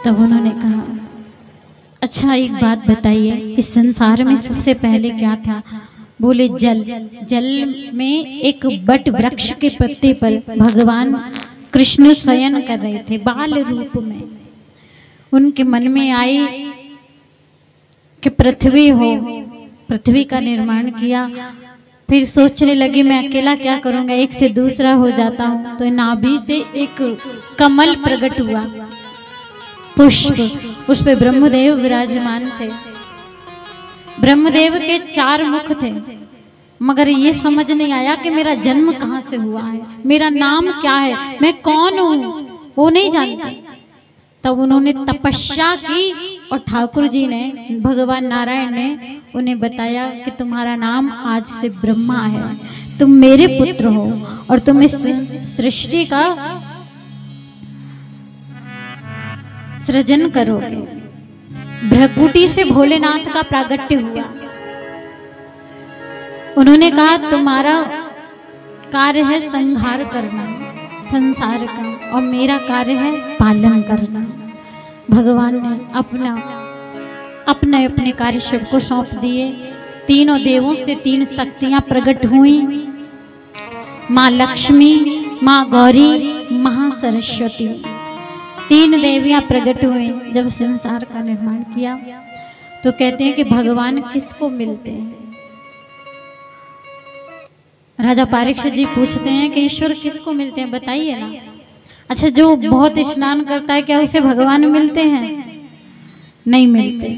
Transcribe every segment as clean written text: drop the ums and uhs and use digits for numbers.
तब उन्होंने कहा, अच्छा एक बात बताइए, इस संसार में सबसे पहले क्या था? बोले जल। जल में एक बट वृक्ष के पत्ते पर भगवान कृष्ण शयन कर रहे थे बाल रूप में। उनके मन में आई कि पृथ्वी हो, पृथ्वी का निर्माण किया। फिर सोचने लगी मैं अकेला क्या करूंगा, एक से दूसरा हो जाता हूं। तो नाभि से एक कमल प्रकट हुआ, पुष्प। उस पे ब्रह्मदेव विराजमान थे। ब्रह्मदेव के 4 मुख थे, मगर ये समझ नहीं आया कि मेरा जन्म कहाँ से हुआ है, मेरा नाम क्या है, मैं कौन हूँ, वो नहीं जानते। तब उन्होंने तपस्या की और ठाकुर जी ने, भगवान नारायण ने उन्हें बताया कि तुम्हारा नाम आज से ब्रह्मा है, तुम मेरे पुत्र हो और तुम इस सृष्टि का सृजन करोगे। भ्रकुटी से भोलेनाथ का प्रागट्य हुआ। उन्होंने कहा तुम्हारा कार्य है संहार करना संसार का, और मेरा कार्य है पालन करना। भगवान ने अपने अपने कार्य सबको सौंप दिए। तीनों देवों से 3 शक्तियां प्रकट हुई, माँ लक्ष्मी, माँ गौरी, महासरस्वती। 3 देवियां प्रकट हुई जब संसार का निर्माण किया। तो कहते हैं कि भगवान किसको मिलते हैं? राजा परीक्षित जी पूछते हैं कि ईश्वर किसको मिलते हैं, बताइए ना। अच्छा, जो बहुत स्नान करता है क्या उसे भगवान मिलते हैं? नहीं मिलते।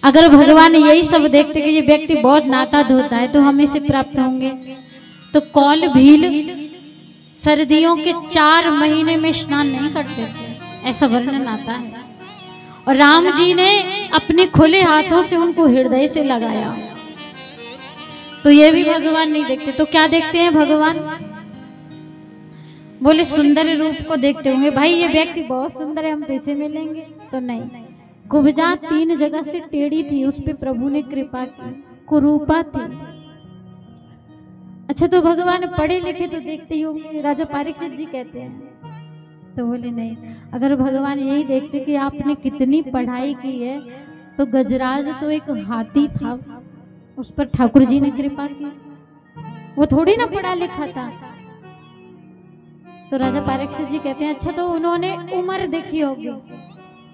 अगर भगवान यही सब देखते कि ये व्यक्ति बहुत नहाता धोता है तो हम इसे प्राप्त होंगे, तो कौल भील सर्दियों के 4 महीने में स्नान नहीं करते थे, ऐसा वर्णन आता है। और राम जी ने अपने खुले हाथों से उनको हृदय से लगाया, तो ये भी भगवान नहीं देखते। तो क्या देखते हैं भगवान? बोले सुंदर रूप को देखते होंगे, भाई ये व्यक्ति बहुत सुंदर है, हम तो इसे मिलेंगे। तो नहीं, कुब्जा 3 जगह से टेढ़ी थी, उस पे प्रभु ने कृपा की, कुरूपा थी। अच्छा, तो भगवान पढ़े लिखे तो देखते ही होंगे, राजा परीक्षित जी कहते हैं। तो बोले नहीं, अगर भगवान यही देखते कि आपने कितनी पढ़ाई की है, तो गजराज तो एक हाथी था, उस पर ठाकुर जी ने कृपा की, वो थोड़ी ना पढ़ा लिखा था। तो राजा परीक्षित जी कहते हैं अच्छा, तो उन्होंने उम्र देखी होगी,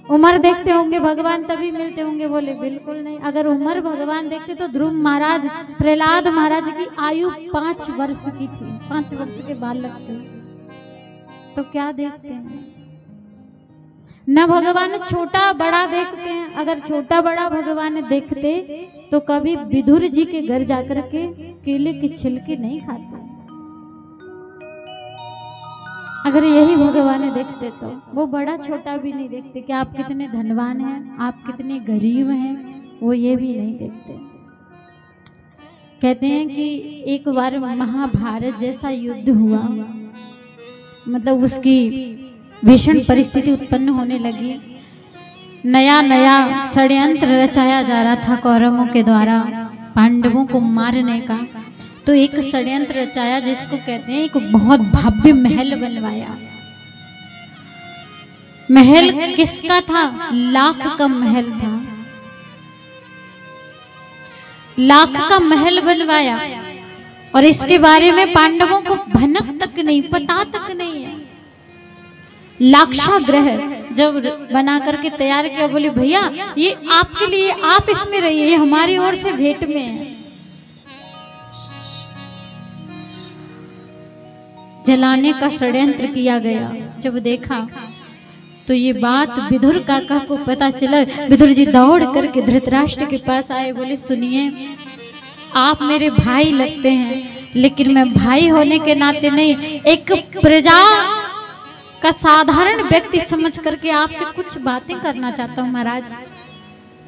उम्र देखते होंगे भगवान तभी मिलते होंगे। बोले बिल्कुल नहीं, अगर उम्र भगवान देखते तो ध्रुव महाराज, प्रहलाद महाराज की आयु 5 वर्ष की थी, 5 वर्ष के बालक थे। तो क्या देखते हैं? न भगवान छोटा बड़ा देखते हैं। अगर छोटा बड़ा भगवान देखते तो कभी विदुर जी के घर जाकर के केले के छिलके नहीं खाते। अगर यही भगवान देखते तो वो बड़ा छोटा भी नहीं देखते कि आप कितने धनवान हैं, आप कितने गरीब हैं, वो ये भी नहीं देखते। कहते हैं कि एक बार महाभारत जैसा युद्ध हुआ, मतलब उसकी भीषण परिस्थिति उत्पन्न होने लगी। नया नया षड्यंत्र रचाया जा रहा था कौरवों के द्वारा पांडवों को मारने का। तो एक षड्यंत्र रचाया जिसको कहते हैं, एक बहुत भव्य महल बनवाया। महल किसका था? लाख का महल था। लाख का महल बनवाया, और इसके बारे में पांडवों को भनक तक नहीं, पता तक नहीं है। लाक्षागृह जब बना करके तैयार किया, बोले भैया ये आपके लिए, आप इसमें रहिए, ये हमारी ओर से भेंट में है। जलाने का षड्यंत्र किया गया। जब देखा तो ये बात विदुर काका को पता चला। विदुर जी दौड़ करके धृतराष्ट्र के पास आए, बोले सुनिए आप मेरे भाई लगते हैं, लेकिन मैं भाई होने के नाते नहीं, एक प्रजा का साधारण व्यक्ति समझ करके आपसे कुछ बातें करना चाहता हूँ। महाराज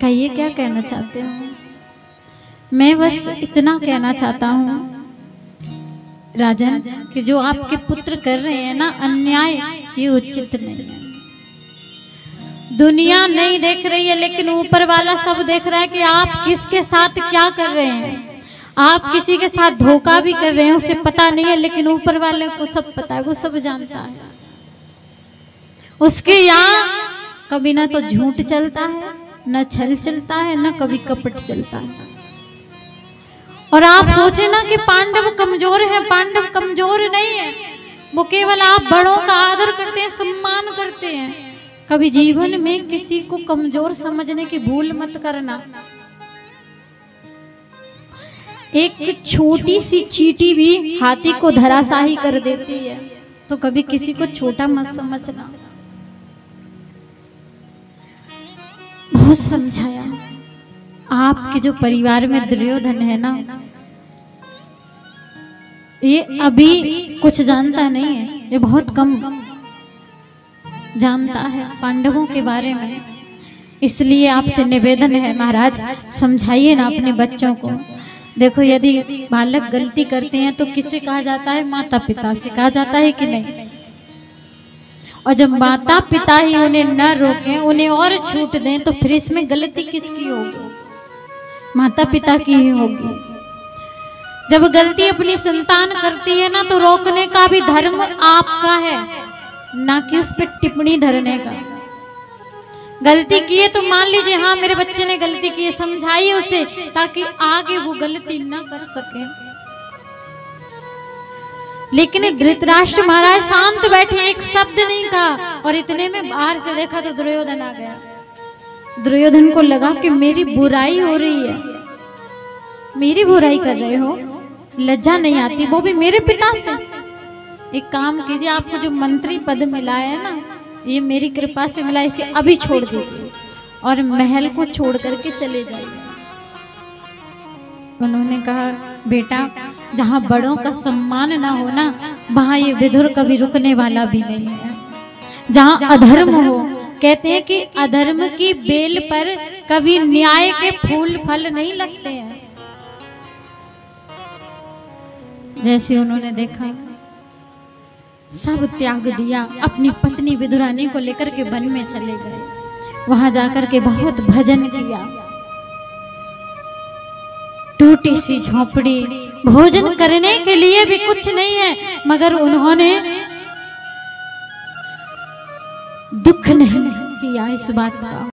कहिए क्या कहना चाहते हो? मैं बस इतना कहना चाहता हूँ राजन कि जो आपके पुत्र कर रहे हैं ना अन्याय, ये उचित नहीं है। दुनिया नहीं देख रही है, लेकिन ऊपर वाला सब देख रहा है कि आप किसके साथ क्या कर रहे हैं। आप किसी के साथ धोखा भी कर रहे हैं, उसे पता नहीं है, लेकिन ऊपर वाले को सब पता है, वो सब जानता है। उसके यहाँ कभी ना तो झूठ चलता है, न छल चलता है, न कभी कपट चलता है। और आप सोचे ना कि पांडव कमजोर हैं, पांडव कमजोर नहीं है। वो केवल आप बड़ों का आदर करते हैं, सम्मान करते हैं। कभी जीवन में किसी को कमजोर समझने की भूल मत करना। एक छोटी सी चींटी भी हाथी को धराशाही कर देती है, तो कभी किसी को छोटा मत समझना। बहुत समझाया। आपके जो परिवार में दुर्योधन है ना, ये अभी कुछ जानता नहीं है, ये बहुत कम जानता है पांडवों के बारे में। इसलिए आपसे निवेदन है महाराज, समझाइए ना अपने बच्चों को। देखो यदि बालक गलती करते हैं तो किससे कहा जाता है? माता पिता से कहा जाता है कि नहीं? और जब माता पिता ही उन्हें न रोकें, उन्हें और छूट दें, तो फिर इसमें गलती किसकी होगी? माता पिता की ही होगी। जब गलती अपनी संतान करती है ना, तो रोकने का भी धर्म आपका है, ना कि उस पर टिप्पणी धरने का। गलती की है तो मान लीजिए हाँ मेरे बच्चे ने गलती की है, समझाइए उसे ताकि आगे वो गलती ना कर सके। लेकिन धृतराष्ट्र महाराज शांत बैठे, एक शब्द नहीं कहा। और इतने में बाहर से देखा तो दुर्योधन आ गया। दुर्योधन को लगा कि मेरी बुराई हो रही है, मेरी बुराई कर रहे हो, लज्जा नहीं आती, वो भी मेरे पिता से। एक काम कीजिए, आपको जो मंत्री पद मिला है ना, ये मेरी कृपा से मिला, इसे अभी छोड़ दीजिए और महल को छोड़ करके चले जाइए। उन्होंने कहा बेटा, जहाँ बड़ों का सम्मान ना हो ना, वहां ये विदुर कभी रुकने वाला भी नहीं है। जहाँ अधर्म हो, कहते हैं कि अधर्म की बेल पर कभी न्याय के फूल फल नहीं लगते हैं। जैसे उन्होंने देखा, सब त्याग दिया, अपनी पत्नी विदुरानी को लेकर के वन में चले गए। वहां जाकर के बहुत भजन किया, टूटी सी झोपड़ी, भोजन करने के लिए भी कुछ नहीं है, मगर उन्होंने दुख नहीं किया इस बात का।